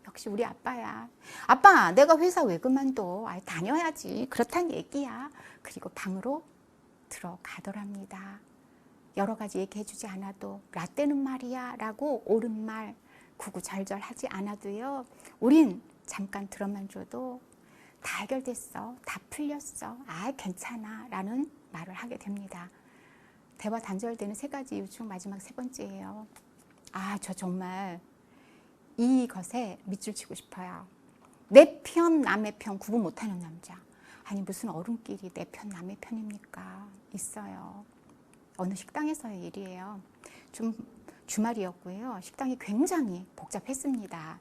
역시 우리 아빠야. 아빠 내가 회사 왜 그만둬? 아이, 다녀야지. 그렇단 얘기야. 그리고 방으로 들어가더랍니다. 여러 가지 얘기해 주지 않아도 라떼는 말이야 라고 옳은 말 구구절절 하지 않아도요. 우린 잠깐 들어만 줘도 다 해결됐어. 다 풀렸어. 아 괜찮아 라는 말을 하게 됩니다. 대화 단절되는 세 가지 이유 중 마지막 세 번째예요. 아, 저 정말 이것에 밑줄 치고 싶어요. 내 편, 남의 편 구분 못하는 남자. 아니 무슨 어른끼리 내 편, 남의 편입니까? 있어요. 어느 식당에서의 일이에요. 좀 주말이었고요. 식당이 굉장히 복잡했습니다.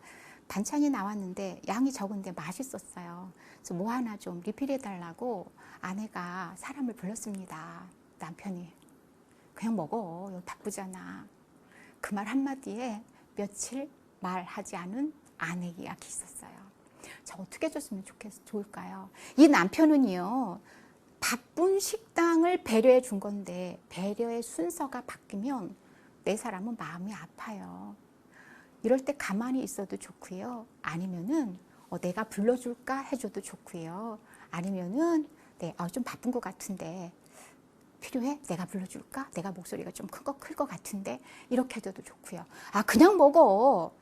반찬이 나왔는데 양이 적은데 맛있었어요. 그래서 뭐 하나 좀 리필해달라고 아내가 사람을 불렀습니다. 남편이. 그냥 먹어. 여기 바쁘잖아. 그 말 한마디에 며칠 말하지 않은 아내 이야기 있었어요. 자, 어떻게 해줬으면 좋을까요? 이 남편은요. 바쁜 식당을 배려해 준 건데 배려의 순서가 바뀌면 내 사람은 마음이 아파요. 이럴 때 가만히 있어도 좋고요. 아니면은 내가 불러줄까 해줘도 좋고요. 아니면은 좀 바쁜 것 같은데 필요해? 내가 불러줄까? 내가 목소리가 좀 클 것 같은데 이렇게 해줘도 좋고요. 아 그냥 먹어.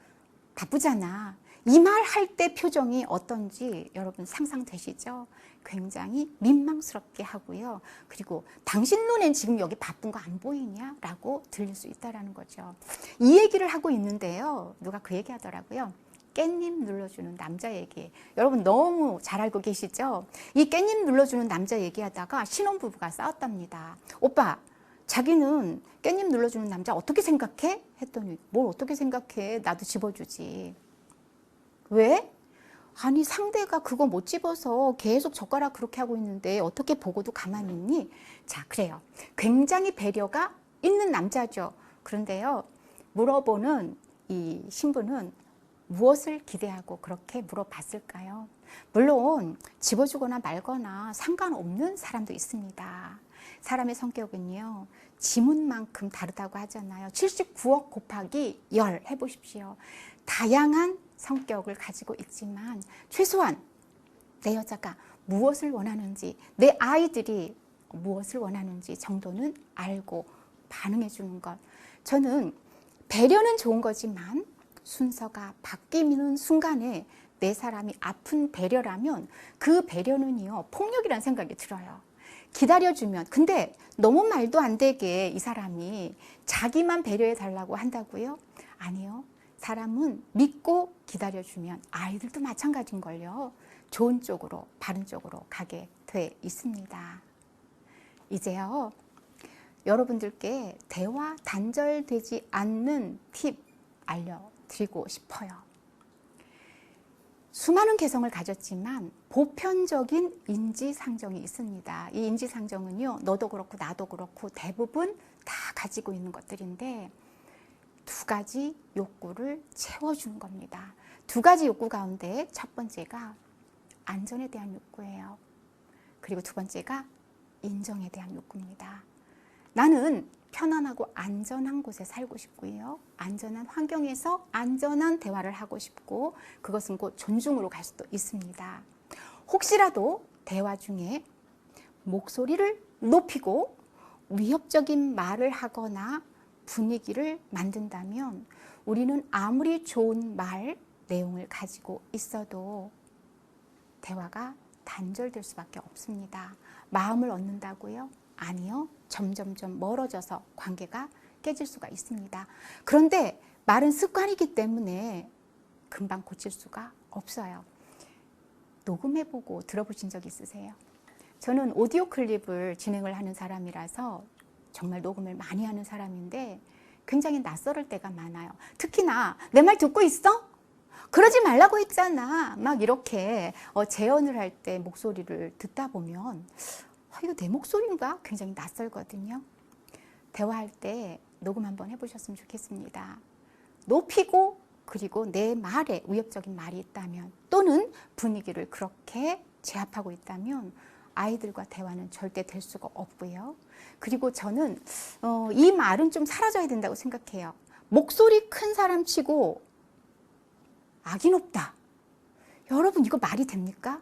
바쁘잖아. 이 말 할 때 표정이 어떤지 여러분 상상되시죠? 굉장히 민망스럽게 하고요. 그리고 당신 눈엔 지금 여기 바쁜 거 안 보이냐? 라고 들릴 수 있다는 거죠. 이 얘기를 하고 있는데요. 누가 그 얘기 하더라고요. 깻잎 눌러주는 남자 얘기. 여러분 너무 잘 알고 계시죠? 이 깻잎 눌러주는 남자 얘기하다가 신혼부부가 싸웠답니다. 오빠, 자기는 깻잎 눌러주는 남자 어떻게 생각해? 했더니 뭘 어떻게 생각해? 나도 집어주지. 왜? 아니 상대가 그거 못 집어서 계속 젓가락 그렇게 하고 있는데 어떻게 보고도 가만히 있니? 자, 그래요. 굉장히 배려가 있는 남자죠. 그런데요, 물어보는 이 신부는 무엇을 기대하고 그렇게 물어봤을까요? 물론 집어주거나 말거나 상관없는 사람도 있습니다. 사람의 성격은요, 지문만큼 다르다고 하잖아요. 79억 곱하기 10 해보십시오. 다양한 성격을 가지고 있지만 최소한 내 여자가 무엇을 원하는지, 내 아이들이 무엇을 원하는지 정도는 알고 반응해 주는 것. 저는 배려는 좋은 거지만 순서가 바뀌는 순간에 내 사람이 아픈 배려라면 그 배려는요, 폭력이라는 생각이 들어요. 기다려주면, 근데 너무 말도 안 되게 이 사람이 자기만 배려해 달라고 한다고요? 아니요. 사람은 믿고 기다려주면 아이들도 마찬가지인걸요. 좋은 쪽으로, 바른 쪽으로 가게 돼 있습니다. 이제요, 여러분들께 대화 단절되지 않는 팁 알려드리고 싶어요. 수많은 개성을 가졌지만 보편적인 인지상정이 있습니다. 이 인지상정은요, 너도 그렇고 나도 그렇고 대부분 다 가지고 있는 것들인데 두 가지 욕구를 채워주는 겁니다. 두 가지 욕구 가운데 첫 번째가 안전에 대한 욕구예요. 그리고 두 번째가 인정에 대한 욕구입니다. 나는 편안하고 안전한 곳에 살고 싶고요. 안전한 환경에서 안전한 대화를 하고 싶고, 그것은 곧 존중으로 갈 수도 있습니다. 혹시라도 대화 중에 목소리를 높이고 위협적인 말을 하거나 분위기를 만든다면 우리는 아무리 좋은 말, 내용을 가지고 있어도 대화가 단절될 수밖에 없습니다. 마음을 얻는다고요? 아니요. 점점점 멀어져서 관계가 깨질 수가 있습니다. 그런데 말은 습관이기 때문에 금방 고칠 수가 없어요. 녹음해보고 들어보신 적 있으세요? 저는 오디오 클립을 진행을 하는 사람이라서 정말 녹음을 많이 하는 사람인데 굉장히 낯설을 때가 많아요. 특히나 내 말 듣고 있어? 그러지 말라고 했잖아. 막 이렇게 재연을 할 때 목소리를 듣다 보면 이거 내 목소리인가? 굉장히 낯설거든요. 대화할 때 녹음 한번 해보셨으면 좋겠습니다. 높이고 그리고 내 말에 위협적인 말이 있다면 또는 분위기를 그렇게 제압하고 있다면 아이들과 대화는 절대 될 수가 없고요. 그리고 저는 이 말은 좀 사라져야 된다고 생각해요. 목소리 큰 사람 치고 악이 높다. 여러분 이거 말이 됩니까?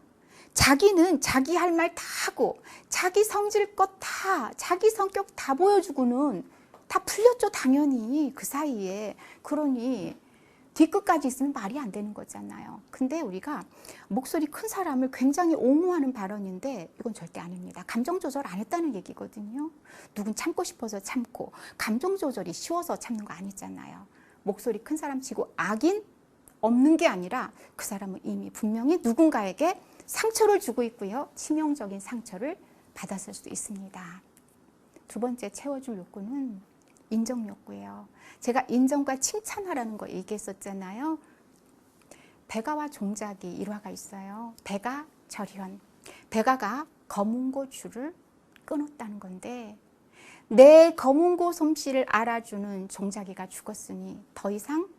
자기는 자기 할 말 다 하고 자기 성질껏 다 자기 성격 다 보여주고는 다 풀렸죠 당연히 그 사이에. 그러니 뒤끝까지 있으면 말이 안 되는 거잖아요. 근데 우리가 목소리 큰 사람을 굉장히 옹호하는 발언인데 이건 절대 아닙니다. 감정 조절 안 했다는 얘기거든요. 누군 참고 싶어서 참고 감정 조절이 쉬워서 참는 거 아니잖아요. 목소리 큰 사람 치고 악인 없는 게 아니라 그 사람은 이미 분명히 누군가에게 상처를 주고 있고요. 치명적인 상처를 받았을 수도 있습니다. 두 번째 채워줄 욕구는 인정 욕구예요. 제가 인정과 칭찬하라는 거 얘기했었잖아요. 백아와 종작이 일화가 있어요. 백아 절현. 백아가 검은고 줄을 끊었다는 건데 내 검은고 솜씨를 알아주는 종작이가 죽었으니 더 이상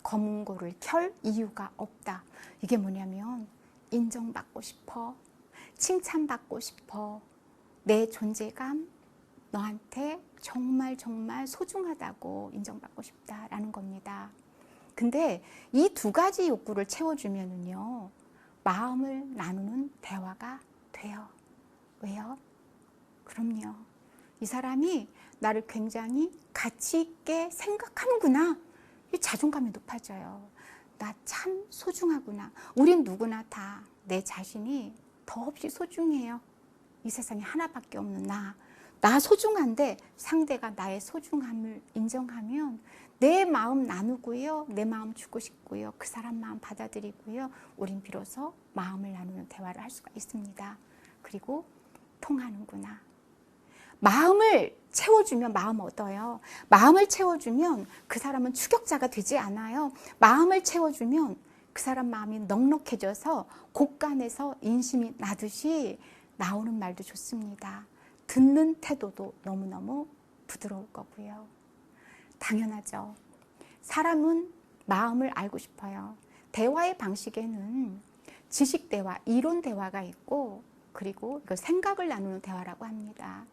검은고를 켤 이유가 없다. 이게 뭐냐면 인정받고 싶어. 칭찬받고 싶어. 내 존재감 너한테 정말 정말 소중하다고 인정받고 싶다라는 겁니다. 근데 이 두 가지 욕구를 채워주면은요, 마음을 나누는 대화가 돼요. 왜요? 그럼요. 이 사람이 나를 굉장히 가치 있게 생각하는구나. 이 자존감이 높아져요. 나 참 소중하구나. 우린 누구나 다 내 자신이 더없이 소중해요. 이 세상에 하나밖에 없는 나 소중한데 상대가 나의 소중함을 인정하면 내 마음 나누고요. 내 마음 주고 싶고요. 그 사람 마음 받아들이고요. 우린 비로소 마음을 나누는 대화를 할 수가 있습니다. 그리고 통하는구나. 마음을 채워주면 마음 얻어요. 마음을 채워주면 그 사람은 추격자가 되지 않아요. 마음을 채워주면 그 사람 마음이 넉넉해져서 곳간에서 인심이 나듯이 나오는 말도 좋습니다. 듣는 태도도 너무너무 부드러울 거고요. 당연하죠. 사람은 마음을 알고 싶어요. 대화의 방식에는 지식 대화, 이론 대화가 있고 그리고 이걸 생각을 나누는 대화라고 합니다.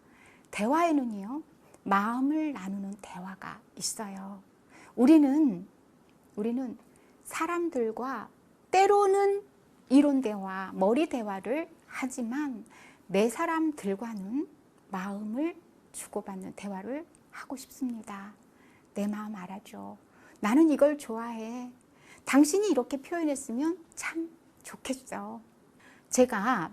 대화에는요, 마음을 나누는 대화가 있어요. 우리는 사람들과 때로는 이론 대화, 머리 대화를 하지만 내 사람들과는 마음을 주고받는 대화를 하고 싶습니다. 내 마음 알아줘. 나는 이걸 좋아해. 당신이 이렇게 표현했으면 참 좋겠어. 제가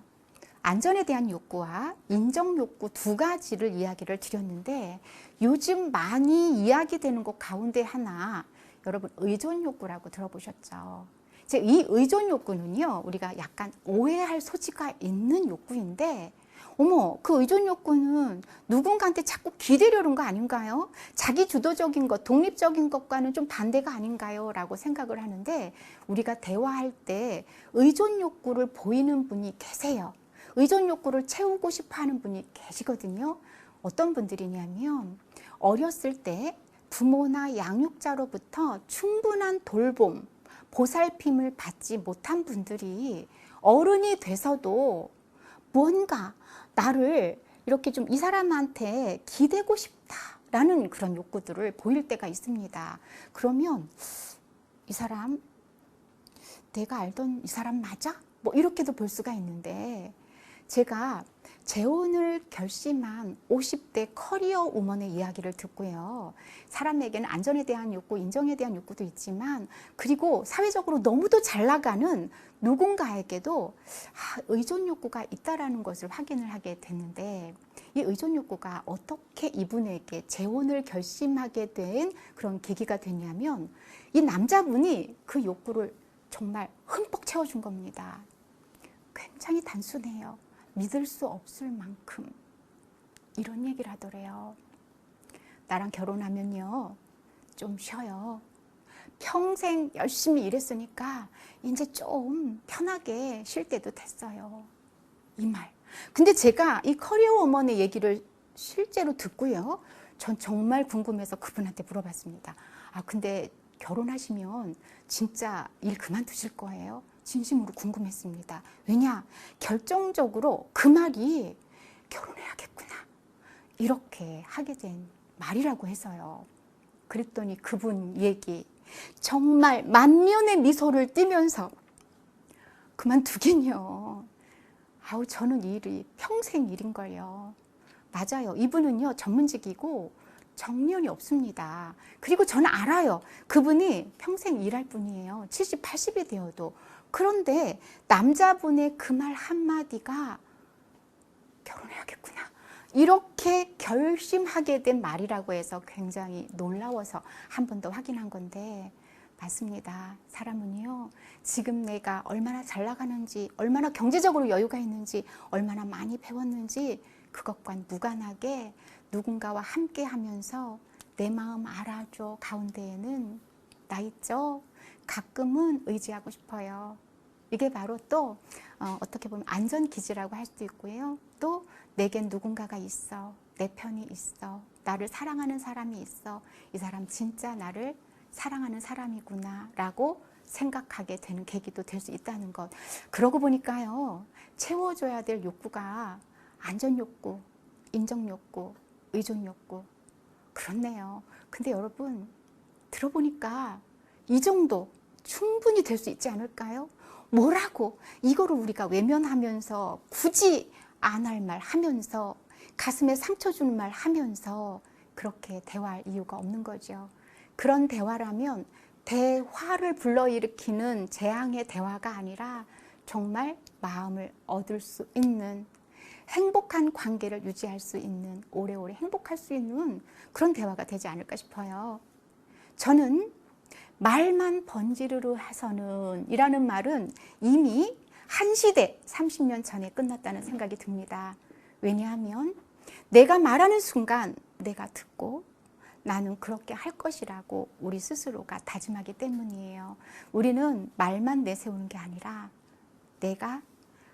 안전에 대한 욕구와 인정 욕구 두 가지를 이야기를 드렸는데 요즘 많이 이야기되는 것 가운데 하나, 여러분 의존 욕구라고 들어보셨죠? 이 의존 욕구는요, 우리가 약간 오해할 소지가 있는 욕구인데 어머, 그 의존 욕구는 누군가한테 자꾸 기대려는 거 아닌가요? 자기 주도적인 것, 독립적인 것과는 좀 반대가 아닌가요? 라고 생각을 하는데 우리가 대화할 때 의존 욕구를 보이는 분이 계세요. 의존 욕구를 채우고 싶어 하는 분이 계시거든요. 어떤 분들이냐면 어렸을 때 부모나 양육자로부터 충분한 돌봄, 보살핌을 받지 못한 분들이 어른이 돼서도 뭔가 나를 이렇게 좀 이 사람한테 기대고 싶다라는 그런 욕구들을 보일 때가 있습니다. 그러면 이 사람, 내가 알던 이 사람 맞아? 뭐 이렇게도 볼 수가 있는데 제가 재혼을 결심한 50대 커리어 우먼의 이야기를 듣고요. 사람에게는 안전에 대한 욕구, 인정에 대한 욕구도 있지만 그리고 사회적으로 너무도 잘 나가는 누군가에게도 의존 욕구가 있다라는 것을 확인을 하게 됐는데 이 의존 욕구가 어떻게 이분에게 재혼을 결심하게 된 그런 계기가 됐냐면 이 남자분이 그 욕구를 정말 흠뻑 채워준 겁니다. 굉장히 단순해요. 믿을 수 없을 만큼 이런 얘기를 하더래요. 나랑 결혼하면요 좀 쉬어요. 평생 열심히 일했으니까 이제 좀 편하게 쉴 때도 됐어요. 이 말. 근데 제가 이 커리어 워먼의 얘기를 실제로 듣고요. 전 정말 궁금해서 그분한테 물어봤습니다. 근데 결혼하시면 진짜 일 그만두실 거예요? 진심으로 궁금했습니다. 왜냐? 결정적으로 그 말이 결혼해야겠구나. 이렇게 하게 된 말이라고 해서요. 그랬더니 그분 얘기 정말 만면의 미소를 띠면서 그만두긴요. 저는 이 일이 평생 일인걸요. 맞아요. 이분은요 전문직이고 정년이 없습니다. 그리고 저는 알아요. 그분이 평생 일할 분이에요. 70, 80이 되어도. 그런데 남자분의 그 말 한마디가 결혼해야겠구나. 이렇게 결심하게 된 말이라고 해서 굉장히 놀라워서 한 번 더 확인한 건데 맞습니다. 사람은요. 지금 내가 얼마나 잘 나가는지, 얼마나 경제적으로 여유가 있는지, 얼마나 많이 배웠는지 그것과 무관하게 누군가와 함께 하면서 내 마음 알아줘 가운데에는 나 있죠. 가끔은 의지하고 싶어요. 이게 바로 또 어떻게 보면 안전기지라고 할 수도 있고요. 또 내겐 누군가가 있어. 내 편이 있어. 나를 사랑하는 사람이 있어. 이 사람 진짜 나를 사랑하는 사람이구나 라고 생각하게 되는 계기도 될 수 있다는 것. 그러고 보니까요. 채워줘야 될 욕구가 안전욕구, 인정욕구, 의존욕구. 그렇네요. 근데 여러분 들어보니까 이 정도 충분히 될 수 있지 않을까요? 뭐라고 이거를 우리가 외면하면서 굳이 안 할 말 하면서 가슴에 상처 주는 말 하면서 그렇게 대화할 이유가 없는 거죠. 그런 대화라면 대화를 불러일으키는 재앙의 대화가 아니라 정말 마음을 얻을 수 있는, 행복한 관계를 유지할 수 있는, 오래오래 행복할 수 있는 그런 대화가 되지 않을까 싶어요. 저는 말만 번지르르 해서는 이라는 말은 이미 한 시대 30년 전에 끝났다는 생각이 듭니다. 왜냐하면 내가 말하는 순간 내가 듣고 나는 그렇게 할 것이라고 우리 스스로가 다짐하기 때문이에요. 우리는 말만 내세우는 게 아니라 내가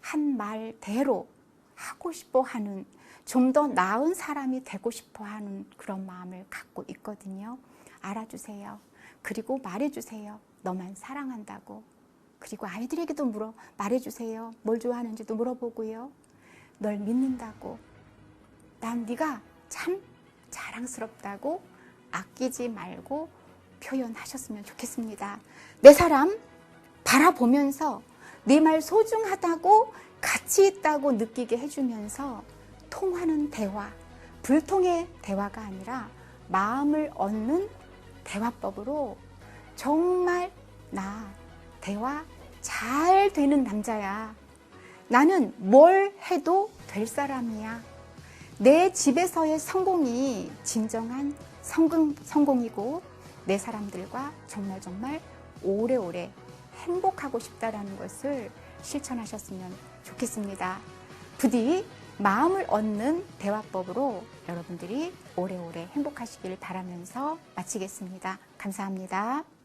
한 말대로 하고 싶어 하는, 좀 더 나은 사람이 되고 싶어 하는 그런 마음을 갖고 있거든요. 알아주세요. 그리고 말해주세요. 너만 사랑한다고. 그리고 아이들에게도 말해주세요. 뭘 좋아하는지도 물어보고요. 널 믿는다고. 난 네가 참 자랑스럽다고 아끼지 말고 표현하셨으면 좋겠습니다. 내 사람 바라보면서 네 말 소중하다고, 가치 있다고 느끼게 해주면서 통하는 대화, 불통의 대화가 아니라 마음을 얻는 대화법으로 정말 나 대화 잘 되는 남자야. 나는 뭘 해도 될 사람이야. 내 집에서의 성공이 진정한 성공이고 내 사람들과 정말 오래오래 행복하고 싶다라는 것을 실천하셨으면 좋겠습니다. 부디 마음을 얻는 대화법으로 여러분들이 오래오래 행복하시길 바라면서 마치겠습니다. 감사합니다.